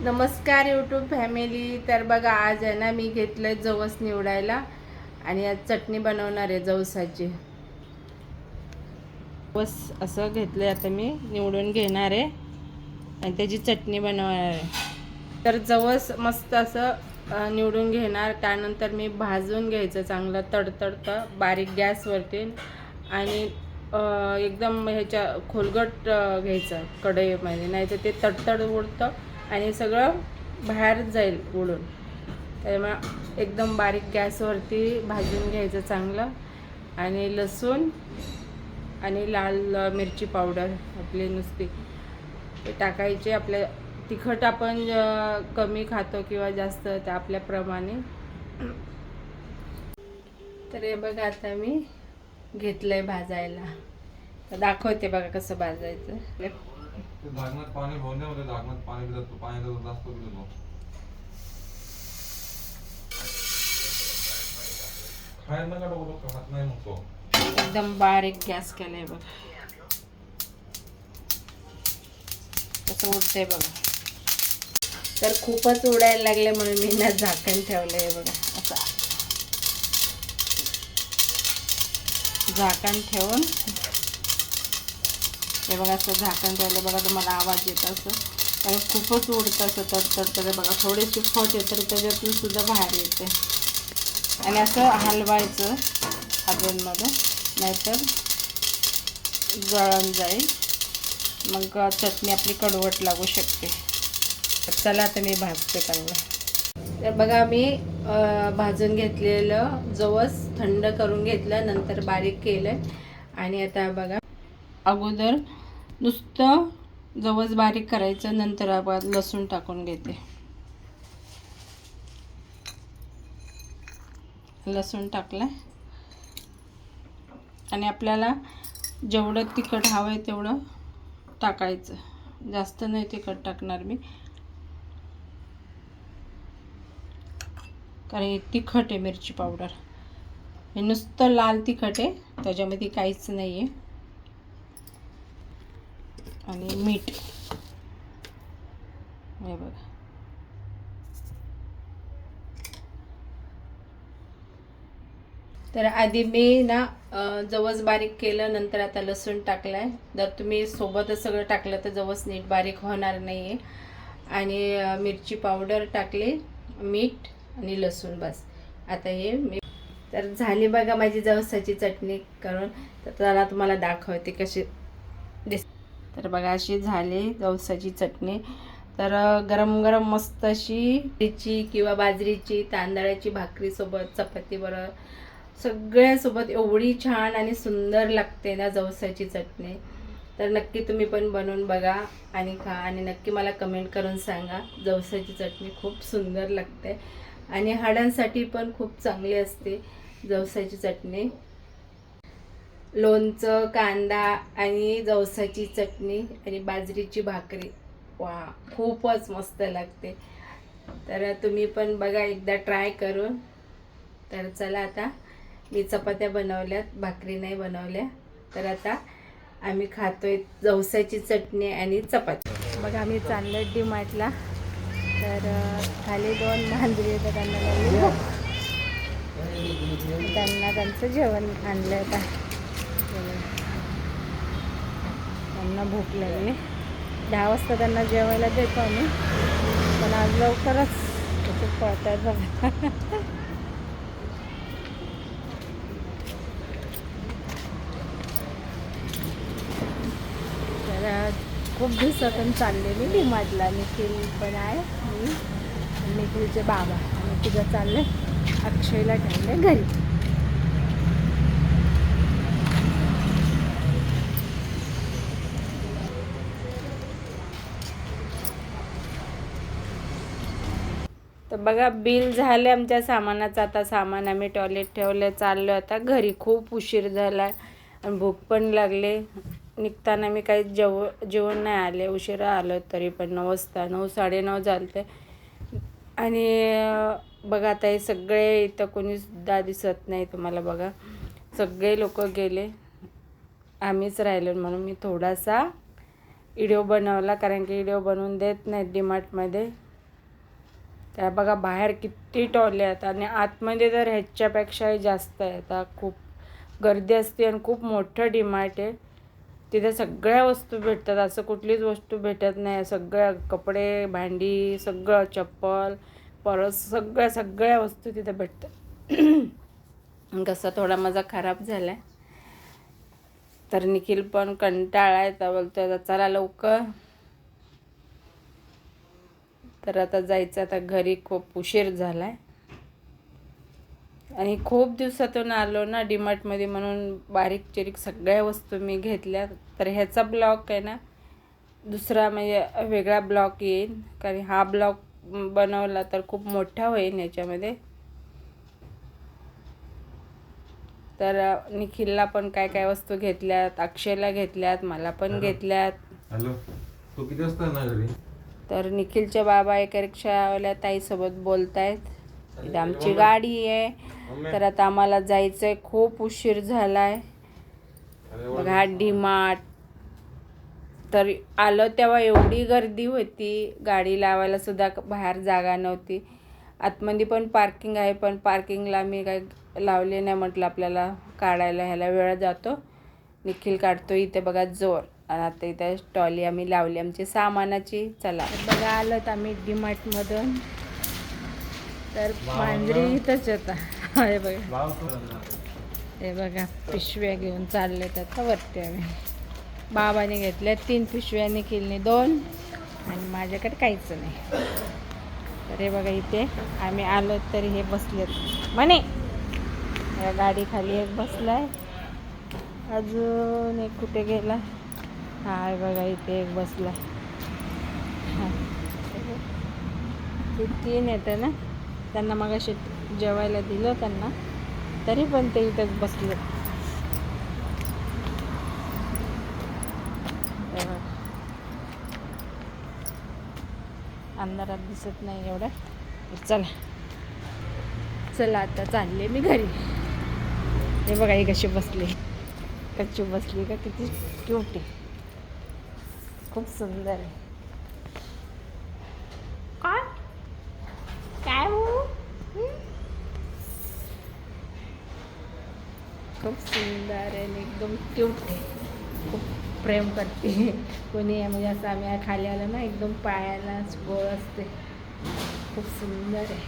नमस्कार YouTube family. तर बघा, आज आहे ना मी घेतलं जवस निवडायला आणि आज चटणी बनवणार आहे जवसाची. जवस असं घेतलं आता मी निवडून घेणार आहे आणि त्याची चटणी बनवणार आहे. तर जवस मस्त असं निवडून घेणार. त्यानंतर मी भाजून घ्यायचं चांगलं तडतडतं बारीक गॅसवरती आणि एकदम ह्याच्या खोलगट घ्यायचं कढईमध्ये, नाही तर ते तडतड उडतं आणि सगळं बाहेर जाईल उडून. त्यामुळे एकदम बारीक गॅसवरती भाजून घ्यायचं चांगलं. आणि लसूण आणि लाल मिरची पावडर आपली नुसती ते टाकायचे. आपल्या तिखट आपण कमी खातो किंवा जास्त ते आपल्याप्रमाणे. तर हे बघा, आता मी घेतलंय भाजायला, तर दाखवते बघा कसं भाजायचं. झाकणात पाणी भरून द्या. झाकणात पाणी दिलं, पाणी जास्त दिलं खायला नका डोकं खात नाही मग तो. एकदम बारीक गॅस केलाय बघा, कसं उडतंय बघा. तर खूपच उडायला लागले म्हणून मी ना झाकण ठेवलंय बघा. असं झाकण ठेवून हे बघा, असं झाकण ठेवलं बघा. तुम्हाला आवाज येत असं, कारण खूपच उडतं असं तडतडतं बघा. थोडीशी फट येतं तर त्याच्यातून सुद्धा बाहेर येते. आणि असं हलवायचं अधूनमधून, नाहीतर जळून जाईल, मग चटणी आपली कडवट लागू शकते. चला आता मी भाजते चांगलं. तर बघा, मी भाजून घेतलेलं जवस थंड करून घेतलं, नंतर बारीक केलं. आणि आता बघा, अगोदर नुसतं जवस बारीक करायचं, नंतर आपण लसूण टाकून घेते. लसूण टाकलं आणि आपल्याला जेवढं तिखट हवं आहे तेवढं टाकायचं. जास्त नाही तिखट टाकणार मी, कारण हे तिखट आहे मिरची पावडर. हे नुसतं लाल तिखट आहे, त्याच्यामध्ये काहीच नाही आहे. आणि मीठ हे बघा. तर आधी मी ना जवस बारीक केलं, नंतर आता लसूण टाकलाय. जर तुम्ही सोबतच सगळं टाकलं तर जवस नीट बारीक होणार नाही आहे. आणि मिरची पावडर टाकली, मीठ आणि लसूण, बस. आता हे मी तर झाली बघा माझी जवसाची चटणी करून. तर त्याला तुम्हाला दाखवते कशी दिस. तर बघा, अशी झाली जवसाची चटणी. तर गरम गरम मस्त अशी तिची किंवा बाजरीची तांदळाची भाकरीसोबत, चपातीबरोबर, सगळ्यासोबत एवढी छान आणि सुंदर लागते ना जवसाची चटणी. तर नक्की तुम्ही पण बनवून बघा आणि खा, आणि नक्की मला कमेंट करून सांगा. जवसाची चटणी खूप सुंदर लागते आणि हाडांसाठी पण खूप चांगली असते जवसाची चटणी. लोणचं, कांदा आणि जवसाची चटणी आणि बाजरीची भाकरी, वा, खूपच मस्त लागते. तर तुम्ही पण बघा एकदा ट्राय करून. तर चला, आता मी चपात्या बनवल्यात, भाकरी नाही बनवल्या. तर आता आम्ही खातोय जवसाची चटणी आणि चपाती. बघा, आम्ही चाललोय डीमार्टला. तर खाली 2 मांजरी येतात, त्यांना त्यांचं जेवण आणलं होतं. त्यांना भूक लागली. 10 वाजता त्यांना जेवायला देतो आम्ही, पण आज लवकरच खूप पळतात बघा. तर खूप दिवसातून चाललेली डीमार्टला. निखिल पण आहे, मी, निखिलचे बाबा, आणि तिथं चालले अक्षयला ठेवले घरी. तर बघा, बिल झालं आमच्या सामानाचं. आता सामान आम्ही टॉयलेट ठेवलं, चाललो आता घरी. खूप उशीर झाला आणि भूक पण लागले. निघताना मी काही जेवण नाही आले, उशिरा आलो. तरी पण 9 वाजता, 9, 9:30 झाले. आणि बघा, आता हे सगळे इथं कोणीसुद्धा दिसत नाही तुम्हाला. बघा, सगळे लोक गेले, आम्हीच राहिलो. म्हणून मी थोडासा व्हिडिओ बनवला, कारण की व्हिडिओ बनवून देत नाहीत डीमार्टमध्ये. त्या बघा बाहेर किती टॉले आहेत आणि आतमध्ये तर ह्याच्यापेक्षाही जास्त आहे. आता खूप गर्दी असते आणि खूप मोठं डीमार्ट आहे. तिथे सगळ्या वस्तू भेटतात, असं कुठलीच वस्तू भेटत नाही. सगळ्या कपडे, भांडी, सगळं, चप्पल, परस, सगळ्या वस्तू तिथे भेटतात. कसा थोडा माझा खराब झाला आहे, तर निखिल पण कंटाळा आहे, तर बोलतो आता चला लवकर. तर आता जायचं, आता घरी खूप उशीर झाला आहे आणि खूप दिवसातून आलो ना डीमार्टमध्ये, म्हणून बारीक चिरीक सगळ्या वस्तू मी घेतल्या. तर ह्याचा ब्लॉग आहे ना दुसरा म्हणजे वेगळा ब्लॉग येईल, कारण हा ब्लॉग बनवला तर खूप मोठा होईल याच्यामध्ये. तर निखिलला पण काय काय वस्तू घेतल्यात, अक्षयला घेतल्यात, मला पण घेतल्यात. हॅलो, तू किती वाजता येणार घरी? तर निखिलच्या बाबा एका रिक्षावाल्या ताईसोबत बोलतायत. इथे आमची गाडी आहे, तर आता आम्हाला जायचं आहे. खूप उशीर झाला आहे. बघा हा डीमार्ट. तर आलं तेव्हा एवढी गर्दी होती, गाडी लावायला सुद्धा बाहेर जागा नव्हती. आतमध्ये पण पार्किंग आहे, पण पार्किंगला मी काय लावले नाही, म्हटलं आपल्याला काढायला ह्याला वेळ जातो. निखिल काढतो इथे बघा जोर. आणि आता इथे ट्रॉली आम्ही लावली आमची सामानाची. चला बघा आलं तर आम्ही डीमार्टमधून. तर मांजरी इथंच होता. हे बघा, हे बघा पिशव्या घेऊन चाललेत आता वरती. आम्ही बाबाने घेतल्या 3 पिशव्या, निखिलने 2 आणि माझ्याकडे काहीच नाही. तर हे बघा इथे आम्ही आलो तर हे बसलेत म्हणे, या गाडी खाली एक बसलाय, अजून एक कुठे गेला. हा हे बघा इथे एक बसला. हे 3 येतं ना, त्यांना मग असे जेवायला दिलं त्यांना, तरी पण ते इथंच बसले. अंधारात दिसत नाही एवढं. चला चला आता चालले मी घरी. हे बघा ही कशी बसली, कच्ची बसली का, किती क्यूट आहे, खूप सुंदर आहे. काय काय खूप सुंदर आहे आणि एकदम क्यूट आहे. खूप प्रेम करते कोणी, म्हणजे असं आम्ही खाली आलं ना एकदम पायाला गोळ असते. खूप सुंदर आहे,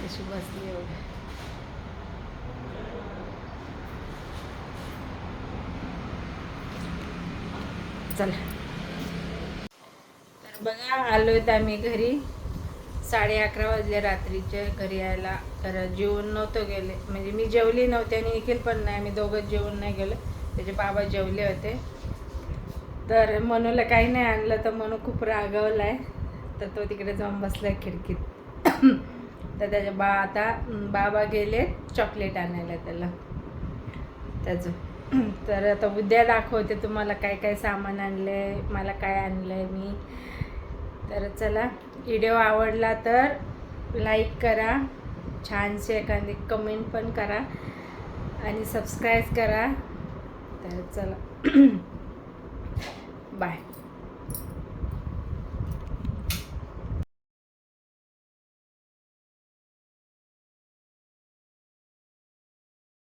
अशी बसली एवढं. चला तर बघा आलोय तर आम्ही घरी. 11:30 वाजले रात्रीचे घरी यायला. तर जेवण नव्हतं गेले, म्हणजे मी जेवली नव्हते आणि निखिल पण नाही, आम्ही दोघंच जेवण नाही गेलो. त्याचे बाबा जेवले होते. तर मनूला काही नाही आणलं, तर मनू खूप रागवला आहे. तर तो तिकडे जाऊन बसला खिडकीत. तर त्याचे बाबा गेले चॉकलेट आणायला त्याला त्याचं. तर आता उद्या दाखवते तुम्हाला काय काय सामान आणलं आहे, मला काय आणलं आहे मी. तर चला, व्हिडिओ आवडला तर लाईक करा, छानसे एखादी कमेंट पण करा आणि सबस्क्राईब करा. तर चला बाय.